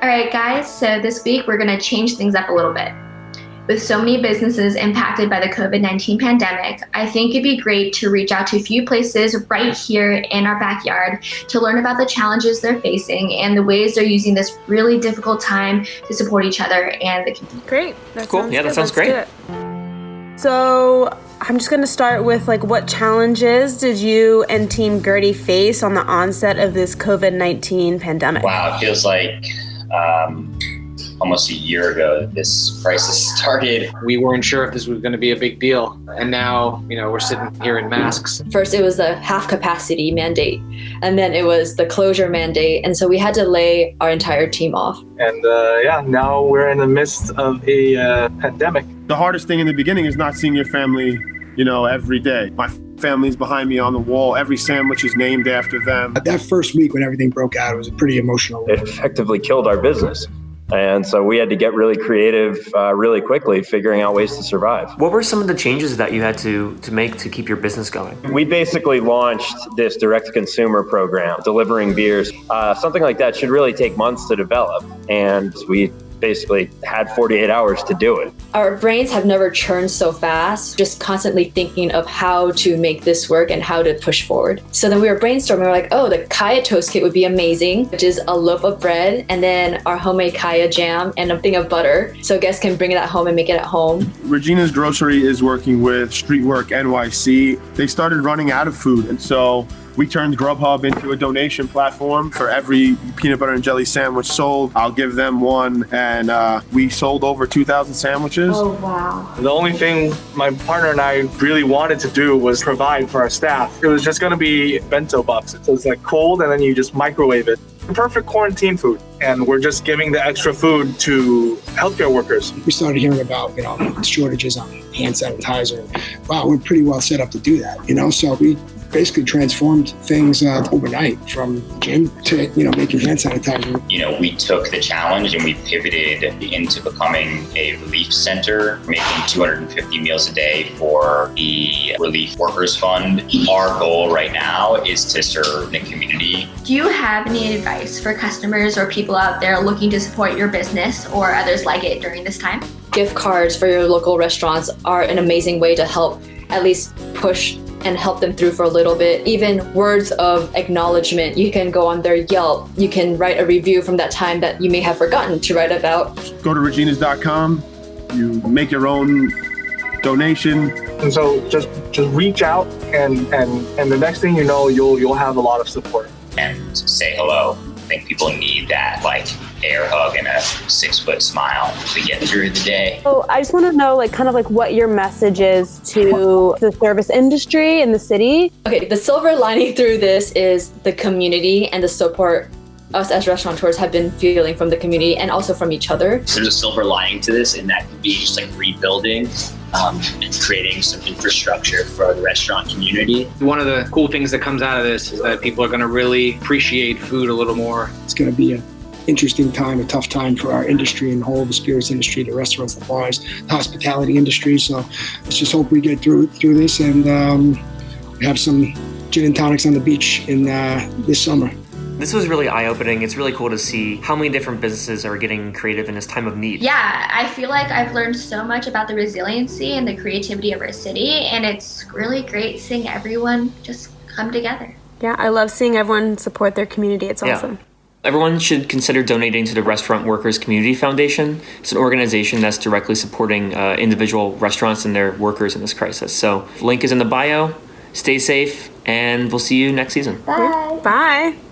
All right, guys, so this week we're going to change things up a little bit. With so many businesses impacted by the COVID-19 pandemic, I think it'd be great to reach out to a few places right here in our backyard to learn about the challenges they're facing and the ways they're using this really difficult time to support each other and the community. Great. Cool. Yeah, that sounds great. So I'm just going to start with what challenges did you and Team GERTIE face on the onset of this COVID-19 pandemic? Wow, it feels like almost a year ago that this crisis started. We weren't sure if this was going to be a big deal. And now, we're sitting here in masks. First, it was the half capacity mandate, and then it was the closure mandate. And so we had to lay our entire team off. And now we're in the midst of a pandemic. The hardest thing in the beginning is not seeing your family, every day. My family's behind me on the wall. Every sandwich is named after them. That first week when everything broke out, it was pretty emotional. It effectively killed our business. And so we had to get really creative really quickly, figuring out ways to survive. What were some of the changes that you had to make to keep your business going? We basically launched this direct-to-consumer program, delivering beers. Something like that should really take months to develop. And we basically had 48 hours to do it. Our brains have never churned so fast, just constantly thinking of how to make this work and how to push forward. So then we were brainstorming, we're like, the Kaya toast kit would be amazing, which is a loaf of bread and then our homemade Kaya jam and a thing of butter. So guests can bring it at home and make it at home. Regina's Grocery is working with Streetwork NYC. They started running out of food, and so we turned Grubhub into a donation platform. For every peanut butter and jelly sandwich sold, I'll give them one. And we sold over 2,000 sandwiches. Oh, wow. The only thing my partner and I really wanted to do was provide for our staff. It was just going to be bento boxes. So it's cold and then you just microwave it. Perfect quarantine food. And we're just giving the extra food to healthcare workers. We started hearing about, shortages on hand sanitizer. Wow, we're pretty well set up to do that, So we basically transformed things overnight, from gym to making hand sanitizer. We took the challenge and we pivoted into becoming a relief center, making 250 meals a day for the Relief Workers Fund. Our goal right now is to serve the community. Do you have any advice for customers or people out there looking to support your business or others like it during this time? Gift cards for your local restaurants are an amazing way to help at least push and help them through for a little bit. Even words of acknowledgement. You can go on their Yelp. You can write a review from that time that you may have forgotten to write about. Go to REGINA'S.com. You make your own donation. And so just reach out and the next thing you know, you'll have a lot of support. And say hello. I think people need that air hug and a 6-foot smile to get through the day. So I just want to know what your message is to the service industry in the city. Okay, the silver lining through this is the community and the support us as restaurateurs have been feeling from the community and also from each other. So there's a silver lining to this, and that could be just rebuilding and creating some infrastructure for the restaurant community. One of the cool things that comes out of this is that people are going to really appreciate food a little more. It's going to be an interesting time, a tough time for our industry and the whole of the spirits industry, the restaurants, the bars, the hospitality industry. So let's just hope we get through this and have some gin and tonics on the beach in this summer. This was really eye-opening. It's really cool to see how many different businesses are getting creative in this time of need. Yeah, I feel like I've learned so much about the resiliency and the creativity of our city, and it's really great seeing everyone just come together. Yeah, I love seeing everyone support their community. It's awesome. Everyone should consider donating to the Restaurant Workers Community Foundation. It's an organization that's directly supporting individual restaurants and their workers in this crisis. So link is in the bio. Stay safe, and we'll see you next season. Bye. Bye.